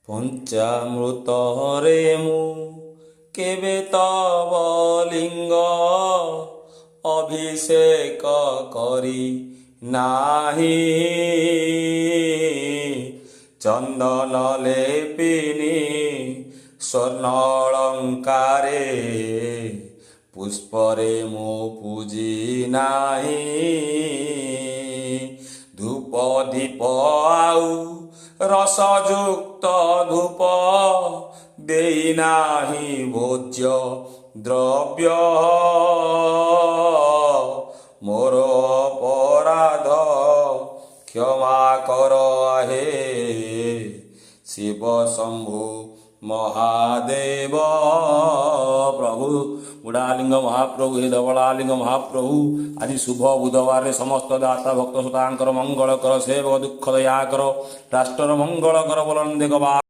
ପଞ୍ଚାମୃତରେ ମୁଁ କେବେ ତବ ଲିଙ୍ଗ ଅଭିଷେକ କରି ନାହିଁ। ଚନ୍ଦନ ଲେପିନି ସ୍ୱର୍ଣ୍ଣଳଙ୍କାରେ ପୁଷ୍ପରେ ମୁଁ ପୂଜି ନାହିଁ। ଧୂପ ଦୀପ ଆଉ ରସଯୁକ୍ତ ଧୂପ ଦେଇ ନାହିଁ ଭୋଜ୍ୟ ଦ୍ରବ୍ୟ। ମୋର ଅପରାଧ କ୍ଷମା କର ହେ ଶିବ ଶମ୍ଭୁ ମହାଦେବ। ପ୍ରଭୁ ବୁଢ଼ାଲିଙ୍ଗ ମହାପ୍ରଭୁ, ହେ ଧବଳାଲିଙ୍ଗ ମହାପ୍ରଭୁ, ଆଜି ଶୁଭ ବୁଧବାରରେ ସମସ୍ତ ଦାତା ଭକ୍ତ ସୁତାଙ୍କର ମଙ୍ଗଳ କର, ସେବକ ଦୁଃଖ ଦୟା କର, ରାଷ୍ଟ୍ରର ମଙ୍ଗଳ କର। ବୋଲନ୍ ଦେଗ